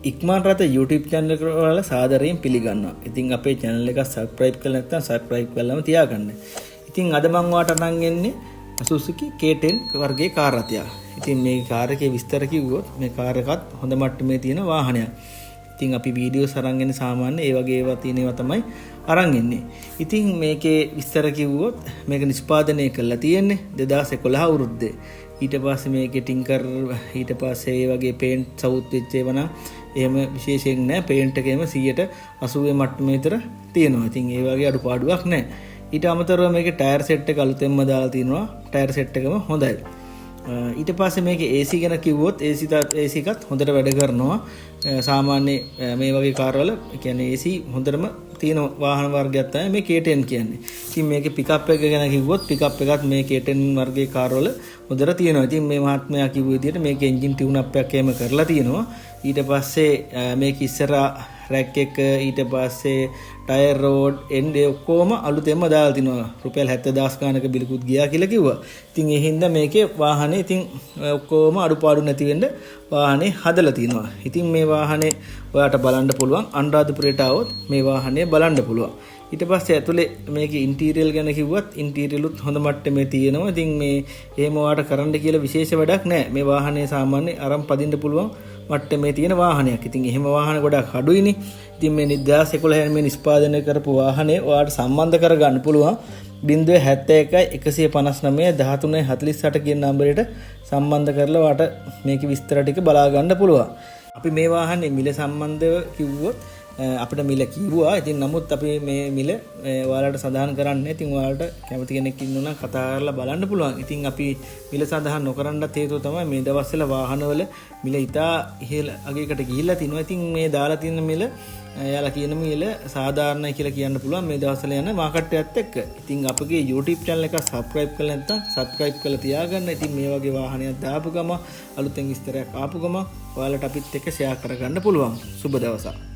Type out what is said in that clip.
ඉක්මන් රට YouTube channel එක වල සාදරයෙන් පිළිගන්නවා. ඉතින් අපේ channel එක subscribe කරලා නැත්නම් subscribe කරලාම තියාගන්න. ඉතින් අද මම ඔයාලට අරන් එන්නේ Suzuki K10 වර්ගයේ කාර් රථයක්. ඉතින් මේ කාර් එකේ විස්තර කිව්වොත් මේ කාර් එකත් හොඳ මට්ටමේ තියෙන වාහනයක්. ඉතින් අපි වීඩියෝස් අරන් එන්නේ සාමාන්‍ය ඒ වගේ ඒවා තියෙන ඒවා තමයි අරන් එන්නේ. ඉතින් මේකේ විස්තර කිව්වොත් මේක නිෂ්පාදනය කරලා තියෙන්නේ 2011 අවුරුද්දේ. ඊට පස්සේ මේකේ ටින්කර් ඊට පස්සේ ඒ වගේ පේන්ට් සවුත් වෙච්ච ඒවා නම් එහෙම විශේෂයෙන් නැහැ. පේන්ට් එකේම 80% මට්ටමේ විතර තියෙනවා. ඉතින් ඒ වගේ අඩුපාඩුවක් නැහැ. ඊට අමතරව මේකේ ටයර් සෙට් එක අලුතෙන්ම දාලා තිනවා. ටයර් සෙට් එකම හොඳයි. ඊට පස්සේ මේකේ AC ගැන කිව්වොත් AC එකත් හොඳට වැඩ කරනවා. සාමාන්‍ය මේ වගේ කාර් වල කියන්නේ AC හොඳටම තියෙන වාහන වර්ගයක් තමයි මේ K10 කියන්නේ. ඉතින් මේකේ පිකප් එක ගැන කිව්වොත් පිකප් එකත් මේ K10 වර්ගයේ කාර් වල හොඳට තියෙනවා. ඉතින් මේ මහත්මයා කිව්ව විදිහට මේකේ එන්ජින් ටියුන් අප් එකක් එහෙම කරලා තියෙනවා. ඊට පස්සේ මේක ඉස්සරහා රැක් එක ඊට පස්සේ ටයර් රෝඩ් එන්ඩ් ඔක්කොම අලුතෙන්ම දාලා තිනවා. රුපියල් 70000 ගානක බිලකුත් ගියා කියලා කිව්වා. ඉතින් ඒ හින්දා මේකේ වාහනේ ඉතින් ඔක්කොම අඩුපාඩු නැති වෙන්න වාහනේ හදලා තිනවා. ඉතින් මේ වාහනේ ඔයාට බලන්න පුළුවන්. අනුරාධපුරයට આવොත් මේ වාහනේ බලන්න පුළුවන්. ඊට පස්සේ ඇතුලේ මේකේ ඉන්ටීරියර් ගැන කිව්වත් ඉන්ටීරියරුත් හොඳ මට්ටමේ තියෙනවා. ඉතින් මේ එහෙම ඔයාට කරන්න කියලා විශේෂ වැඩක් නැහැ. මේ වාහනේ සාමාන්‍ය අරන් පදින්න පුළුවන් මට්ටමේ තියෙන වාහනයක්. ඉතින් එහෙම වාහන ගොඩක් අඩුයිනේ. ඉතින් මේ 2011 මේ නිෂ්පාදනය කරපු වාහනේ ඔයාට සම්බන්ධ කරගන්න පුළුවන් 071 159 1348 කියන නම්බරයට සම්බන්ධ කරලා ඔයාට මේකේ විස්තර ටික බලා ගන්න පුළුවන්. අපි මේ වාහනේ මිල සම්බන්ධව කිව්වොත් අපිට මිල කිව්වා. ඉතින් නමුත් අපි මේ මිල ඔයාලට සඳහන් කරන්නේ. ඉතින් ඔයාලට කැමති කෙනෙක් ඉන්නවා නම් කතා කරලා බලන්න පුළුවන්. ඉතින් අපි මිල සඳහන් නොකරන්නත් හේතුව තමයි මේ දවස්වල වාහනවල මිල ඉතා ඉහළ අගයකට ගිහිල්ලා තිනවා. ඉතින් මේ දාලා තියෙන මිල එයාලා කියන මිල සාධාරණයි කියලා කියන්න පුළුවන් මේ දවස්වල යන මාකට් එකත් එක්ක. ඉතින් අපගේ YouTube channel එක subscribe කරලා නැත්නම් subscribe කරලා තියාගන්න. ඉතින් මේ වගේ වාහනයක් දාපු ගම අලුතෙන් විස්තරයක් ආපු ගම ඔයාලට අපිත් එක්ක share කරගන්න පුළුවන්. සුබ දවසක්.